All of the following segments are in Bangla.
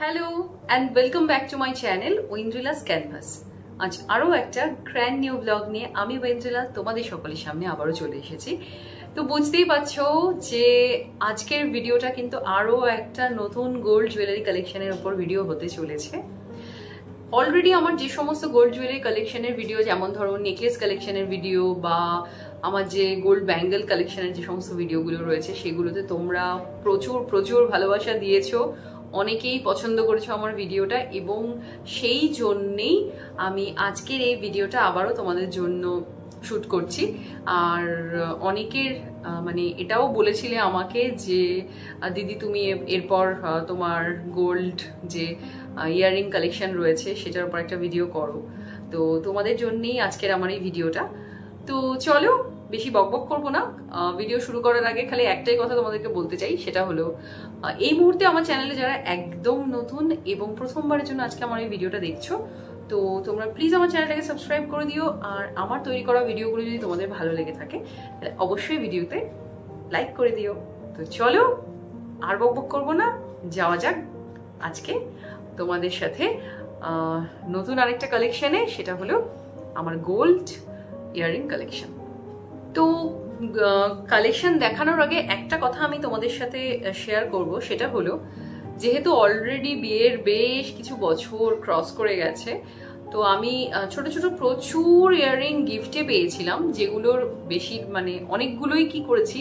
Hello and welcome back to my channel Aindrila's canvas. আজ আরও একটা গ্র্যান্ড নিউ ব্লগ নিয়ে আমি ঐন্দ্রিলা তোমাদের সকলের সামনে আবারও চলে এসেছি। তো বুঝতেই পারছো যে আজকের ভিডিওটা কিন্তু আরও একটা নতুন গোল্ড জুয়েলারি কালেকশনের উপর ভিডিও হতে চলেছে। অলরেডি আমার যে সমস্ত গোল্ড জুয়েলারি কালেকশনের ভিডিও, যেমন ধরো নেকলেস কালেকশনের ভিডিও বা আমার যে গোল্ড ব্যাঙ্গেল কালেকশনের যে সমস্ত ভিডিওগুলো রয়েছে, সেগুলোতে তোমরা প্রচুর প্রচুর ভালোবাসা দিয়েছো, অনেকেই পছন্দ করেছো আমার ভিডিওটা, এবং সেই জন্যেই আমি আজকের এই ভিডিওটা আবারও তোমাদের জন্য শ্যুট করছি। আর অনেকের মানে এটাও বলেছিলে আমাকে যে দিদি তুমি এরপর তোমার গোল্ড যে ইয়াররিং কালেকশন রয়েছে সেটার উপর একটা ভিডিও করো। তো তোমাদের জন্যেই আজকের আমার এই ভিডিওটা। তো চলো বেশি বকবক করবো না, ভিডিও শুরু করার আগে খালি একটাই কথা তোমাদেরকে বলতে চাই, সেটা হলো এই মুহূর্তে আমার চ্যানেলে যারা একদম নতুন এবং প্রথমবারের জন্য আজকে আমার এই ভিডিওটা দেখছো, তো তোমরা প্লিজ আমার চ্যানেলটাকে সাবস্ক্রাইব করে দিও। আর আমার তৈরি করা ভিডিওগুলো যদি তোমাদের ভালো লেগে থাকে তাহলে অবশ্যই ভিডিওতে লাইক করে দিও। তো চলো আর বকবক করবো না, যাওয়া যাক আজকে তোমাদের সাথে নতুন আরেকটা কালেকশনে, সেটা হলো আমার গোল্ড ইয়াররিং কালেকশন। তো কালেকশন দেখানোর আগে একটা কথা আমি তোমাদের সাথে শেয়ার করব, সেটা হলো যেহেতু অলরেডি বিয়ের বেশ কিছু বছর ক্রস করে গেছে, তো আমি ছোট ছোট প্রচুর ইয়াররিং গিফটে পেয়েছিলাম, যেগুলোর বেশি মানে অনেকগুলোই কি করেছি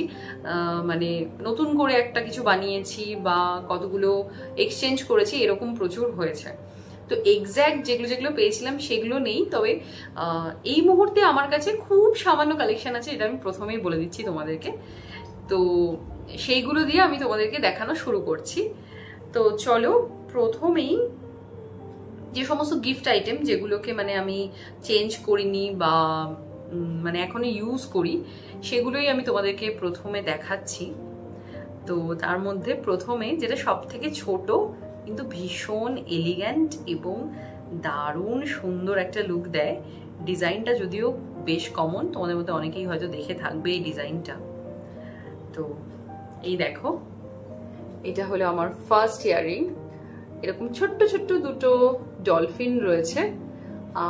মানে নতুন করে একটা কিছু বানিয়েছি বা কতগুলো এক্সচেঞ্জ করেছি, এরকম প্রচুর হয়েছে। তো এক্স্যাক্ট যেগুলো যেগুলো পেয়েছিলাম সেগুলো নেই, তবে এই মুহূর্তে আমার কাছে খুব সামান্য কালেকশন আছে, এটা আমি প্রথমেই বলে দিচ্ছি তোমাদেরকে। তো সেইগুলো দিয়ে আমি তোমাদেরকে দেখানো শুরু করছি। তো চলো প্রথমেই যে সমস্ত গিফট আইটেম যেগুলোকে মানে আমি চেঞ্জ করিনি বা মানে এখনো ইউজ করি, সেগুলোই আমি তোমাদেরকে প্রথমে দেখাচ্ছি। তো তার মধ্যে প্রথমে যেটা সব থেকে ছোট কিন্তু ভীষণ এলিগ্যান্ট এবং দারুণ সুন্দর একটা লুক দেয়, ডিজাইনটা যদিও বেশ কমন, তোমাদের মধ্যে অনেকেই হয়তো দেখে থাকবে এই ডিজাইনটা। তো এই দেখো, এটা হলো আমার ফার্স্ট ইয়াররিং। এরকম ছোট্ট ছোট্ট দুটো ডলফিন রয়েছে,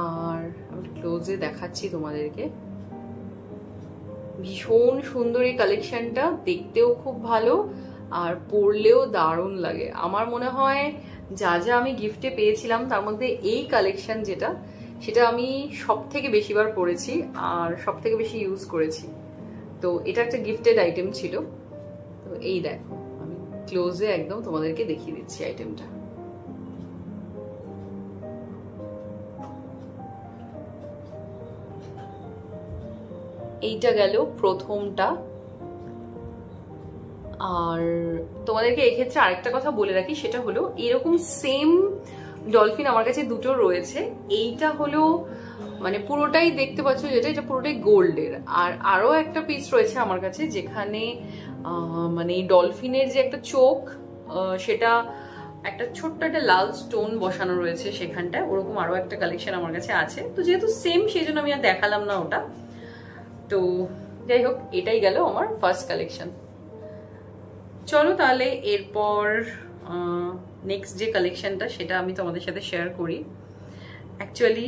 আর আমি ক্লোজে দেখাচ্ছি তোমাদেরকে। ভীষণ সুন্দর এই কালেকশনটা, দেখতেও খুব ভালো আর পরলেও দারুণ লাগে। আমার মনে হয় যা যা আমি গিফটে পেয়েছিলাম তার মধ্যে এই কালেকশন যেটা, সেটা আমি সব থেকে বেশিবার পরেছি আর সব থেকে বেশি ইউজ করেছি। তো এটা একটা গিফটেড আইটেম ছিল। তো এই দেখো, আমি ক্লোজে একদম তোমাদেরকে দেখিয়ে দিচ্ছি আইটেমটা। এইটা গেল প্রথমটা। আর তোমাদেরকে এক্ষেত্রে আরেকটা কথা বলে রাখি, সেটা হলো এরকম সেম ডলফিন আমার কাছে দুটো রয়েছে। এইটা হলো মানে পুরোটাই দেখতে পাচ্ছ যেটা, এটা পুরোটাই গোল্ডের। আর আরো একটা পিস রয়েছে আমার কাছে যেখানে মানে এই ডলফিনের যে একটা চোখ, সেটা একটা ছোট্ট একটা লাল স্টোন বসানো রয়েছে সেখানটায়, ওরকম আরো একটা কালেকশন আমার কাছে আছে। তো যেহেতু সেম, সেই জন্য আমি আর দেখালাম না ওটা। তো যাই হোক, এটাই গেল আমার ফার্স্ট কালেকশন। চলো তাহলে এরপর নেক্সট যে কালেকশনটা সেটা আমি তোমাদের সাথে শেয়ার করি। অ্যাকচুয়ালি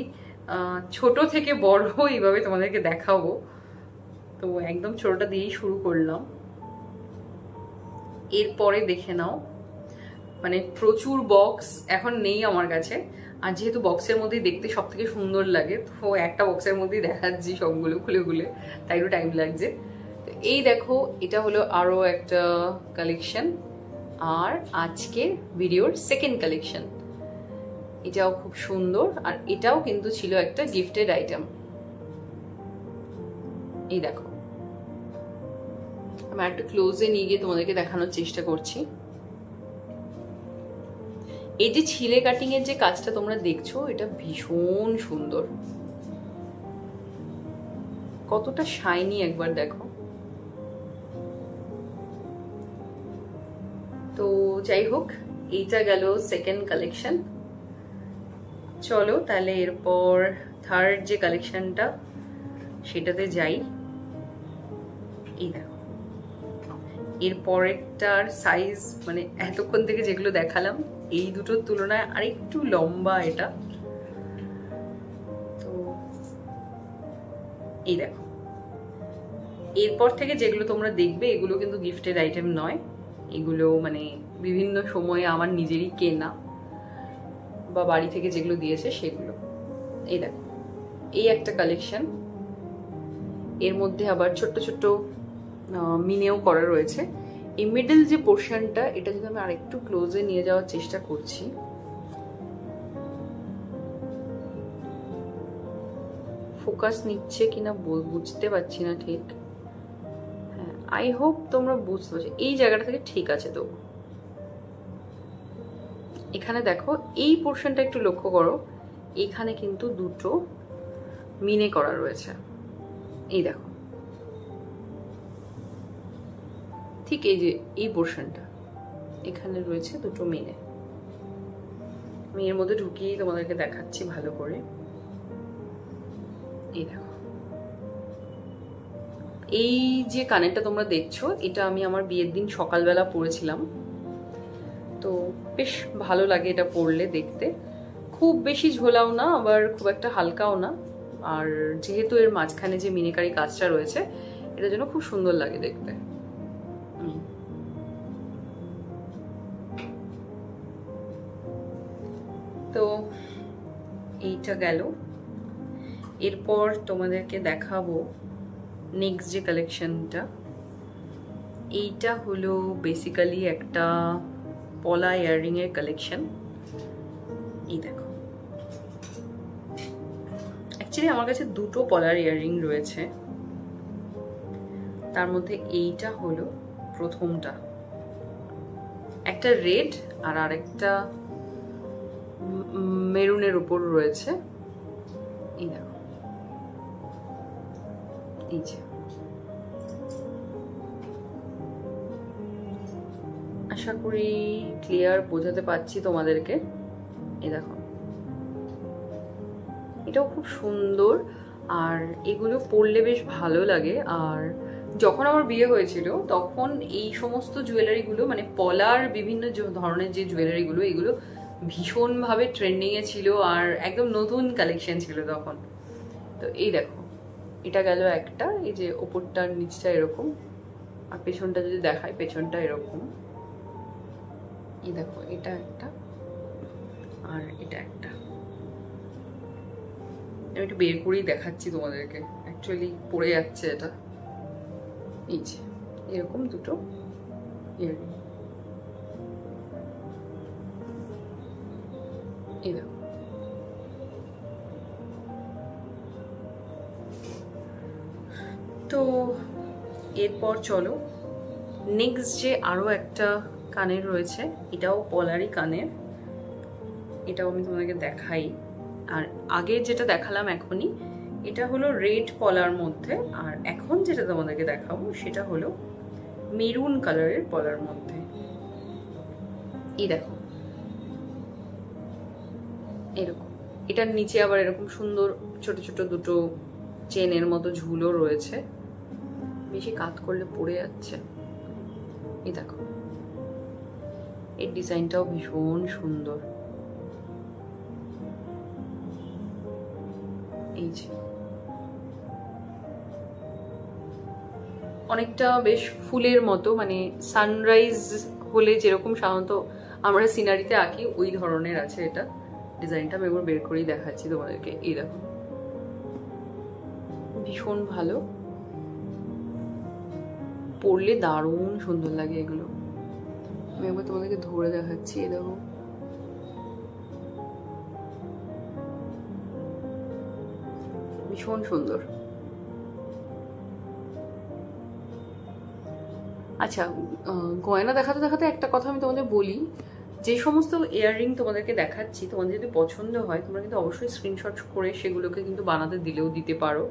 ছোট থেকে বড় এইভাবে তোমাদেরকে দেখাবো, তো একদম ছোটটা দিয়েই শুরু করলাম। এরপরে দেখে নাও, মানে প্রচুর বক্স এখন নেই আমার কাছে, আর যেহেতু বক্সের মধ্যেই দেখতে সব থেকে সুন্দর লাগে, তো একটা বক্সের মধ্যেই দেখাচ্ছি সবগুলো খুলে খুলে, তাই একটু টাইম লাগছে। এই দেখো, এটা হলো আরো একটা কালেকশন, আর আজকের ভিডিওর সেকেন্ড কালেকশন। এটাও খুব সুন্দর, আর এটাও কিন্তু ছিল একটা গিফটেড আইটেম। এই দেখো, আমি একটু ক্লোজে নিয়ে গিয়ে তোমাদেরকে দেখানোর চেষ্টা করছি। এই যে ছিলে কাটিং এর যে কাজটা তোমরা দেখছো, এটা ভীষণ সুন্দর, কতটা শাইনি একবার দেখো। তো যাই হোক, এইটা গেল সেকেন্ড কালেকশন। চলো তাহলে এরপর থার্ড যে কালেকশনটা সেটাতে যাই। এই দেখো, এরপরেরটার সাইজ মানে এতক্ষণ থেকে যেগুলো দেখালাম এই দুটোর তুলনায় আরেকটু লম্বা এটা। তো এই দেখো, এরপর থেকে যেগুলো তোমরা দেখবে এগুলো কিন্তু গিফটের আইটেম নয়, এগুলো মানে বিভিন্ন সময়ে আমার নিজেরই কেনা বা বাড়ি থেকে যেগুলো দিয়েছে সেগুলো। এই দেখো, এই একটা কালেকশন, এর মধ্যে আবার ছোট্ট ছোট্ট মিনেও করা রয়েছে। এই মিডল যে পোর্শনটা, এটা যদি আমি আরেকটু ক্লোজে নিয়ে যাওয়ার চেষ্টা করছি, ফোকাস নিচ্ছে কিনা বুঝতে পারছি না ঠিক। হ্যাঁ, আই হোপ তোমরা বুঝতে পারছো। এই জায়গাটা থেকে ঠিক আছে। তো এখানে দেখো, এই পোর্শনটা একটু লক্ষ্য করো, এখানে কিন্তু দুটো মিনে করা রয়েছে। এই দেখো, ঠিক এই যে এই পোর্শনটা, এখানে রয়েছে দুটো মিনে। আমি এর মধ্যে ঢুকিয়েই তোমাদেরকে দেখাচ্ছি ভালো করে। এই দেখো, এই যে কানেরটা তোমরা দেখছো, এটা আমি আমার বিয়ের দিন সকালবেলা পরেছিলাম। তো বেশ ভালো লাগে এটা পরলে দেখতে, খুব বেশি ঝোলাও না আবার খুব একটা হালকাও না। আর যেহেতু এর মাঝখানে যে মিনিকারি কাজটা রয়েছে, এটার জন্য খুব সুন্দর লাগে দেখতে। তো এইটা গেল। এরপর তোমাদেরকে দেখাবো নেক্সট যে কালেকশনটা। এইটা হলো বেসিক্যালি একটা পলা ইয়াররিং এর কালেকশন। এই দেখো, অ্যাকচুয়ালি আমার কাছে দুটো পলার ইয়াররিং রয়েছে, তার মধ্যে এইটা হলো প্রথমটা, একটা রেড আর আরেকটা মেরুনের উপর রয়েছে। এই দেখো, এই যে আশা করি ক্লিয়ার বোঝাতে পারছি তোমাদেরকে। এই দেখো, এটাও খুব সুন্দর, আর এগুলো পরলে বেশ ভালো লাগে। আর যখন আমার বিয়ে হয়েছিল তখন এই সমস্ত জুয়েলারিগুলো, মানে পলার বিভিন্ন ধরনের যে জুয়েলারিগুলো, এগুলো ভীষণভাবে ট্রেন্ডিংয়ে ছিল আর একদম নতুন কালেকশন ছিল তখন। তো এই দেখো, এটা গেল একটা, এই যে ওপরটার নিচটা এরকম, আর পেছনটা যদি দেখায় পেছনটা এরকম। এই দেখো, এটা একটা আর এটা একটা। আমি একটু বের করেই দেখাচ্ছি তোমাদেরকে, অ্যাকচুয়ালি পড়ে যাচ্ছে এটা। এই যে এরকম দুটো ইয়াররিং, এই দেখো। তো এরপর চলো নেক্সট যে আরো একটা কানের রয়েছে, এটাও পলারি কানের, এটাও আমি তোমাদেরকে দেখাই। আর আগে যেটা দেখালাম এখনই, এটা হলো রেড পলার মধ্যে, আর এখন যেটা তোমাদেরকে দেখাবো সেটা হলো মেরুন কালারের পলার মধ্যে। এই দেখো, এরকম, এটার নিচে আবার এরকম সুন্দর ছোট ছোট দুটো চেনের মতো ঝুলো রয়েছে, বেশি কাত করলে পড়ে যাচ্ছে। এই দেখো, এর ডিজাইনটাও ভীষণ সুন্দর। এই যে অনেকটা বেশ ফুলের মতো, মানে সানরাইজ হলে যেরকম সাধারণত আমরা সিনারিতে আঁকি ওই ধরনের আছে এটা ডিজাইনটা। আমি একবার বের করেই দেখাচ্ছি তোমাদেরকে। এই দেখো, ভীষণ ভালো, পরলে দারুণ সুন্দর লাগে এগুলো। আমি একবার তোমাদেরকে ধরে দেখাচ্ছি। এই দেখো, ভীষণ সুন্দর। আচ্ছা, গয়না দেখাতে দেখাতে একটা কথা আমি তোমাদের বলি, যে সমস্ত ইয়াররিং তোমাদেরকে দেখাচ্ছি, তোমাদের যদি পছন্দ হয় তোমরা কিন্তু অবশ্যই স্ক্রিনশট করে সেগুলোকে কিন্তু বানাতে দিলেও দিতে পারো।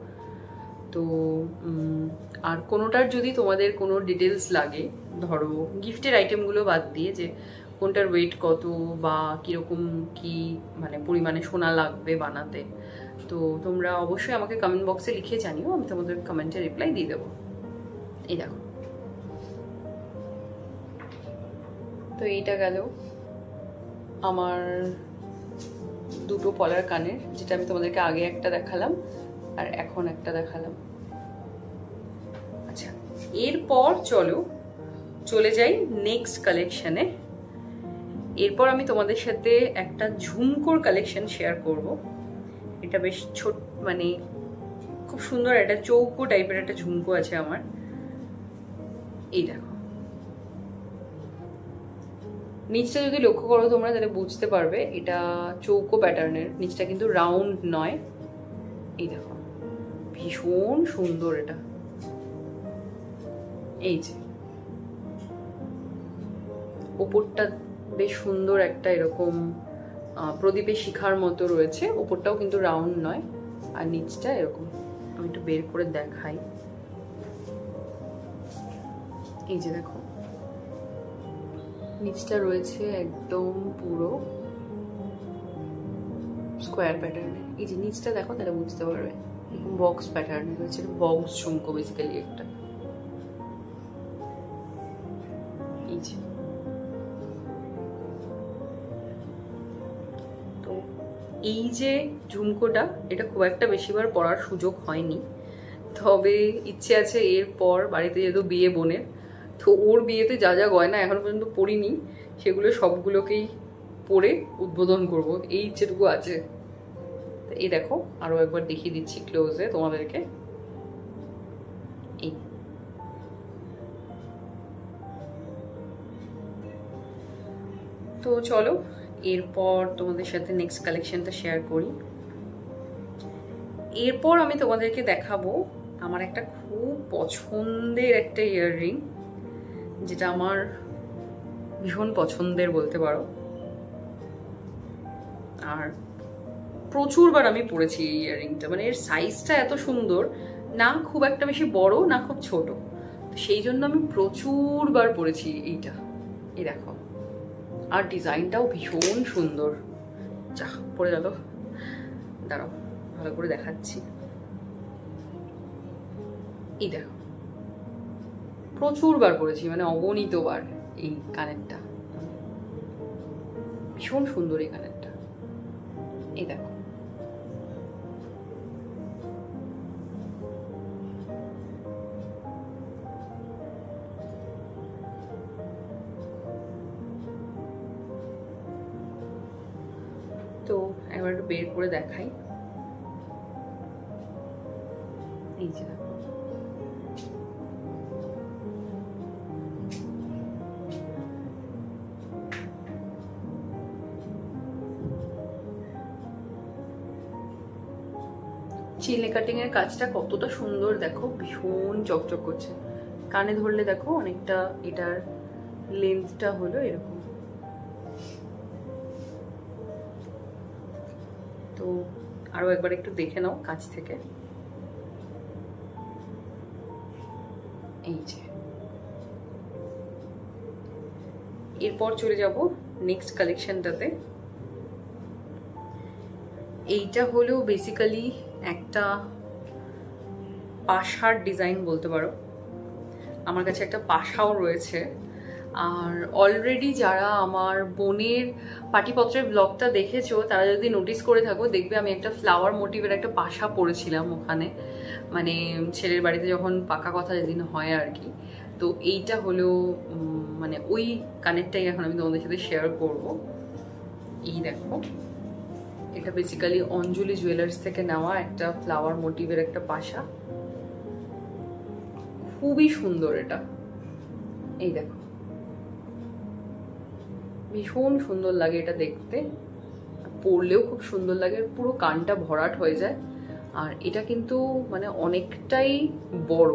তো আর কোনোটার যদি তোমাদের কোনো ডিটেলস লাগে, ধরো গিফটের আইটেমগুলো বাদ দিয়ে, যে কোনটার ওয়েট কত বা কীরকম কি মানে পরিমাণে সোনা লাগবে বানাতে, তো তোমরা অবশ্যই আমাকে কমেন্ট বক্সে লিখে জানিও, আমি তোমাদের কমেন্টে রিপ্লাই দিয়ে দেবো। এই দেখো, তো এইটা গেল আমার দুটো পলার কানের, যেটা আমি তোমাদেরকে আগে একটা দেখালাম আর এখন একটা দেখালাম। আচ্ছা, এরপর চলে যাই নেক্সট কালেকশনে। এরপর আমি তোমাদের সাথে একটা ঝুমকোর কালেকশন শেয়ার করব। এটা বেশ ছোট, মানে খুব সুন্দর একটা চৌকো টাইপের একটা ঝুমকো আছে আমার। এই দেখো, নিচটা যদি লক্ষ্য করো তোমরা তাহলে বুঝতে পারবে এটা চৌকো প্যাটার্নের, নিচটা কিন্তু রাউন্ড নয়। এই দেখো, ভীষণ সুন্দর এটা। এই যে ওপরটা বেশ সুন্দর একটা এরকম প্রদীপের শিখার মতো রয়েছে, ওপরটাও কিন্তু রাউন্ড নয়, আর নিচটা এরকম। আমি একটু বের করে দেখাই। এই যে দেখো, নিচটা রয়েছে একদম পুরো স্কোয়ার প্যাটার্নের। এই যে নিচটা দেখো তাহলে বুঝতে পারবে, এরকম বক্স প্যাটার্নের রয়েছে, বক্স ঝুমকো বেসিক্যালি একটা। এই যে তো এই যে ঝুমকোটা, এটা খুব একটা বেশিবার পরার সুযোগ হয়নি, তবে ইচ্ছে আছে এরপর বাড়িতে যেহেতু বিয়ে বোনের, তো ওর বিয়েতে যা যা গয়না এখনো পর্যন্ত পরিনি সেগুলো সবগুলোকেই পরে উদ্বোধন করব, এই ইচ্ছেটুকু আছে। এই দেখো, আরো একবার দেখিয়ে দিচ্ছি ক্লোজে তোমাদেরকে। এই তো চলো এরপর তোমাদের সাথে নেক্সট কালেকশনটা শেয়ার করি। এরপর আমি তোমাদেরকে দেখাবো আমার একটা খুব পছন্দের একটা ইয়াররিং, যেটা আমার ভীষণ পছন্দের বলতে পারো, আর প্রচুরবার আমি পরেছি এই ইয়াররিংটা। মানে এর সাইজটা এত সুন্দর, না খুব একটা বেশি বড় না খুব ছোট, সেই জন্য আমি প্রচুরবার পরেছি এইটা। এই দেখো, আর ডিজাইনটাও ভীষণ সুন্দর। যা পরে গেল, দাঁড়াও ভালো করে দেখাচ্ছি। এই দেখো, প্রচুরবার পরেছি, মানে অগণিতবার। এই কানেরটা ভীষণ সুন্দর, এই কানেরটা। এই দেখো, তো একবার একটু বের করে দেখাই। এই যে দেখো, চিলে কাটিং এর কাজটা কতটা সুন্দর দেখো, ভীষণ চকচক করছে। কানে ধরলে দেখো অনেকটা এটার লেন্থটা হলো এরকম। তো আরো একবার একটু দেখে নাও কাছ থেকে। এই যে, এরপর চলে যাব নেক্সট কালেকশনটাতে। এইটা হলো বেসিক্যালি একটা পাশার ডিজাইন বলতে পারো। আমার কাছে একটা পাশাও রয়েছে, আর অলরেডি যারা আমার বোনের পাটিপত্রের ব্লগটা দেখেছো তারা যদি নোটিস করে থাকো, দেখবে আমি একটা ফ্লাওয়ার মোটিভের একটা পাশা পরেছিলাম ওখানে, মানে ছেলের বাড়িতে যখন পাকা কথা যেদিন হয় আর কি। তো এইটা হলো মানে ওই কানেরটাই এখন আমি তোমাদের সাথে শেয়ার করব। এই দেখো, এটা বেসিক্যালি অঞ্জলি জুয়েলার্স থেকে নেওয়া একটা ফ্লাওয়ার মোটিভের একটা পাশা, খুবই সুন্দর এটা। এই দেখো, ভীষণ সুন্দর লাগে এটা দেখতে, পরলেও খুব সুন্দর লাগে, পুরো কানটা ভরাট হয়ে যায়। আর এটা কিন্তু মানে অনেকটাই বড়,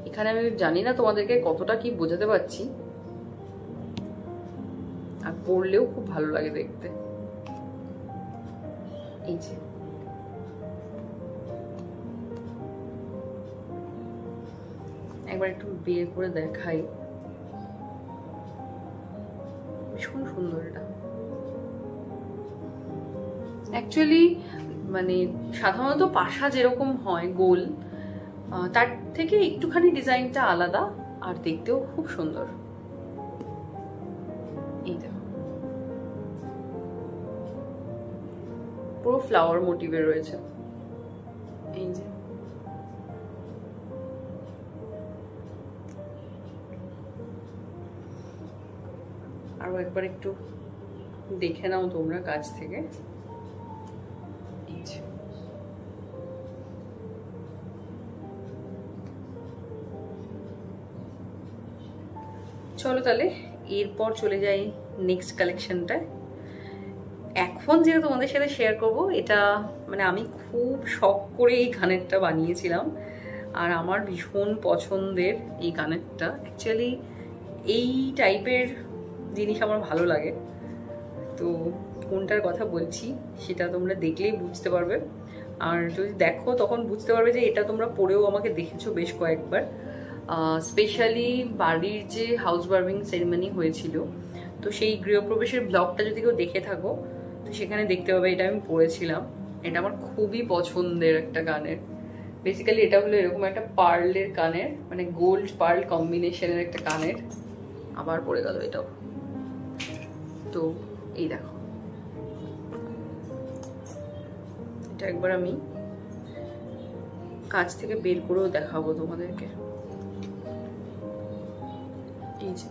এখানে আমি জানি না তোমাদেরকে কতটা কি বোঝাতে পারছি, আর পরলেও খুব ভালো লাগে দেখতে। এই যে, একবার একটু বের করে দেখাই, ভীষণ সুন্দর এটা। অ্যাকচুয়ালি মানে সাধারণত পাশা যেরকম হয় গোল, তার থেকে একটুখানি ডিজাইনটা আলাদা, আর দেখতেও খুব সুন্দর। পুরো ফ্লাওয়ার মোটিভে রয়েছে। এই যে আরো একবার একটু দেখে নাও তোমরা কাছ থেকে। চলো তাহলে এরপর চলে যাই নেক্সট কালেকশনটায়। এখন যেটা তোমাদের সাথে শেয়ার করব, এটা মানে আমি খুব শখ করে এই কানেরটা বানিয়েছিলাম, আর আমার ভীষণ পছন্দের এই কানেরটা। অ্যাকচুয়ালি এই টাইপের জিনিস আমার ভালো লাগে, তো কোনটার কথা বলছি সেটা তোমরা দেখলেই বুঝতে পারবে। আর যদি দেখো তখন বুঝতে পারবে যে এটা তোমরা পরেও আমাকে দেখেছো বেশ কয়েকবার। স্পেশালি বাড়ির যে হাউস ওয়ার্মিং সেরিমনি হয়েছিল, তো সেই গৃহপ্রবেশের ব্লগটা যদি কেউ দেখে থাকো তো সেখানে দেখতে পাবে এটা আমি পরেছিলাম। এটা আমার খুবই পছন্দের একটা কানের। বেসিক্যালি এটা হলো এরকম একটা পার্লের কানের, মানে গোল্ড পার্ল কম্বিনেশনের একটা কানের। আবার পরে গেল এটাও। তো এই দেখো, এটা একবার আমি কাছ থেকে বের করেও দেখাবো তোমাদেরকে। এই যে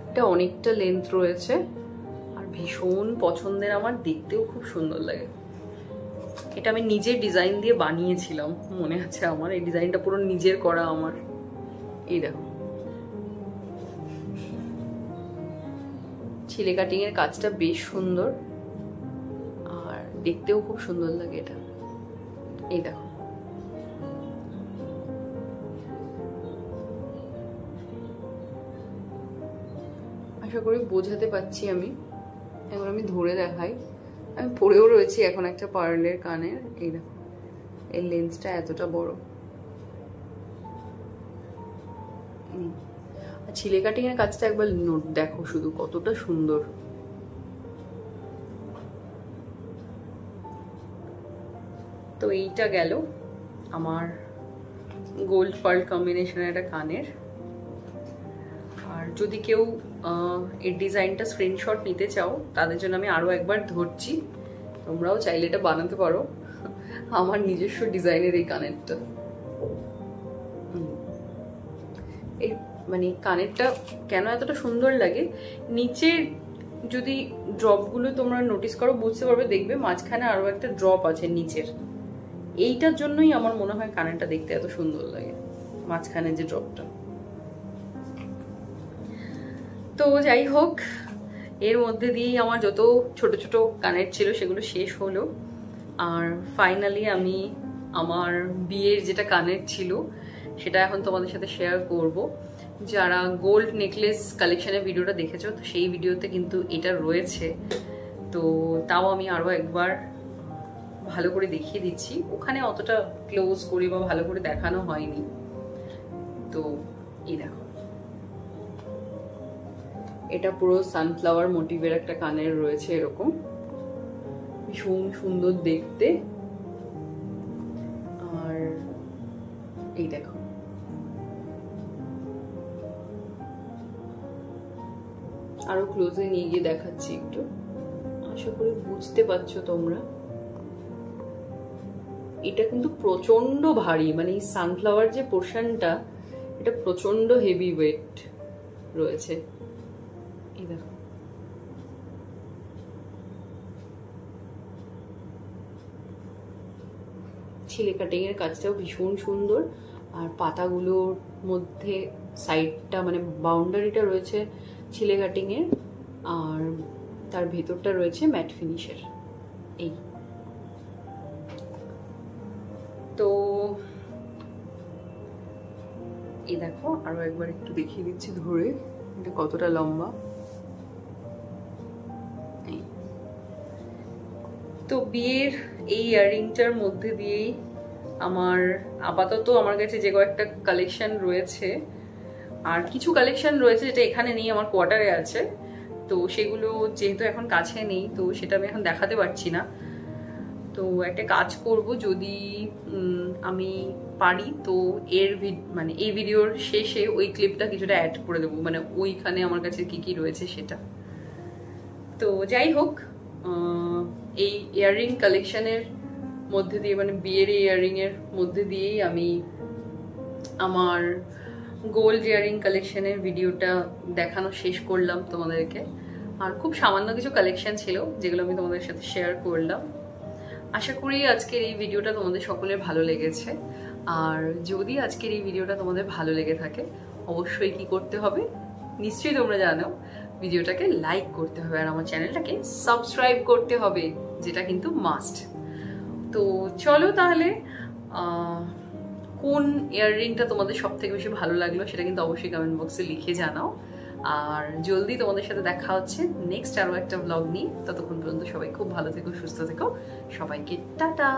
এটা অনেকটা লেন্থ রয়েছে আর ভীষণ পছন্দের আমার, দেখতেও খুব সুন্দর লাগে। এটা আমি নিজের ডিজাইন দিয়ে বানিয়েছিলাম, মনে আছে আমার। এই ডিজাইনটা পুরো নিজের করা আমার। এই দেখো, ছিলে কাটিং এর কাজটা বেশ সুন্দর আর দেখতেও খুব সুন্দর লাগে এটা। এই দেখো, আশা করি বোঝাতে পারছি আমি। এবার আমি ধরে দেখাই। আমি পরেও রয়েছি এখন একটা পার্লের কানের। এই দেখো, এর লেন্সটা এতটা বড়। আর ছিলে কাটিং এর কাজটা একবার নোট দেখো শুধু কতটা সুন্দর। তো এইটা গেল আমার গোল্ড পার্ল কম্বিনেশনের একটা কানের। আর যদি কেউ এর ডিজাইনটা স্ক্রিনশট নিতে চাও তাদের জন্য আমি আরো একবার ধরছি, তোমরাও চাইলে এটা বানাতে পারো। আমার নিজস্ব ডিজাইনের এই কানেরটা। এই মানে কানেরটা কেন এতটা সুন্দর লাগে, নিচের যদি ড্রপগুলো তোমরা নোটিস করো বুঝতে পারবে। দেখবে মাঝখানে আরো একটা ড্রপ আছে নিচের। এইটার জন্যই আমার মনে হয় কানেরটা দেখতে এত সুন্দর লাগে, মাঝখানে যে ড্রপটা। তো যাই হোক, এর মধ্যে দিয়েই আমার যত ছোট ছোট কানের ছিল সেগুলো শেষ হলো। আর ফাইনালি আমি আমার বিয়ের যেটা কানের ছিল সেটা এখন তোমাদের সাথে শেয়ার করব। যারা গোল্ড নেকলেস কালেকশনের ভিডিওটা দেখেছো, তো সেই ভিডিওতে কিন্তু এটা রয়েছে। তো তাও আমি আরো একবার ভালো করে দেখিয়ে দিচ্ছি। ওখানে অতটা ক্লোজ করে বা ভালো করে দেখানো হয়নি। তো এই দেখো, এটা পুরো সানফ্লাওয়ার মোটিভের একটা কানের রয়েছে, এরকম ভীষণ সুন্দর দেখতে। আর এই দেখো, আরো ক্লোজে নিয়ে গিয়ে দেখাচ্ছি একটু, আশা করি বুঝতে পারছো তোমরা। এটা কিন্তু প্রচন্ড ভারী, মানে এই সানফ্লাওয়ার যে পোর্শনটা এটা প্রচন্ড হেভি ওয়েট রয়েছে। এই দেখো, ছিলে কাটিং এর কাজটাও ভীষণ সুন্দর। আর পাতাগুলোর মধ্যে সাইডটা মানে বাউন্ডারিটা রয়েছে ছিলে কাটিং এর, আর তার ভেতরটা রয়েছে ম্যাট ফিনিশের। এই তো এই দেখো, আরো একবার একটু দেখিয়ে দিচ্ছি ধরে এটা কতটা লম্বা। তো বিয়ের এই ইয়াররিংটার মধ্যে দিয়েই আমার আপাতত আমার কাছে যে কয়েকটা কালেকশন রয়েছে, আর কিছু কালেকশন রয়েছে যেটা এখানে নেই, আমার কোয়ার্টারে আছে। তো সেগুলো যেহেতু এখন কাছে নেই, তো সেটা আমি এখন দেখাতে পারছি না। তো একটা কাজ করব, যদি আমি পারি তো এর মানে এই ভিডিওর শেষে ওই ক্লিপটা কিছুটা অ্যাড করে দেবো, মানে ওইখানে আমার কাছে কি কি রয়েছে সেটা। তো যাই হোক, এই ইয়াররিং কালেকশনের মধ্যে দিয়ে, মানে বিয়ের ইয়াররিং এর মধ্যে দিয়েই আমি আমার গোল্ড ইয়াররিং কালেকশনের ভিডিওটা দেখানো শেষ করলাম তোমাদেরকে। আর খুব সামান্য কিছু কালেকশন ছিল যেগুলো আমি তোমাদের সাথে শেয়ার করলাম। আশা করি আজকের এই ভিডিওটা তোমাদের সকলের ভালো লেগেছে। আর যদি আজকের এই ভিডিওটা তোমাদের ভালো লেগে থাকে অবশ্যই কি করতে হবে নিশ্চয়ই তোমরা জানো, ভিডিওটাকে লাইক করতে হবে আর আমার চ্যানেলটাকে সাবস্ক্রাইব করতে হবে, যেটা কিন্তু মাস্ট। তো চলো তাহলে, কোন ইয়াররিংটা তোমাদের সব থেকে বেশি ভালো লাগলো সেটা কিন্তু অবশ্যই কমেন্ট বক্সে লিখে জানাও। আর জলদি তোমাদের সাথে দেখা হচ্ছে নেক্সট আরো একটা ব্লগ নিয়ে। ততক্ষণ পর্যন্ত সবাই খুব ভালো থেকো, সুস্থ থেকো, সবাইকে টাটা।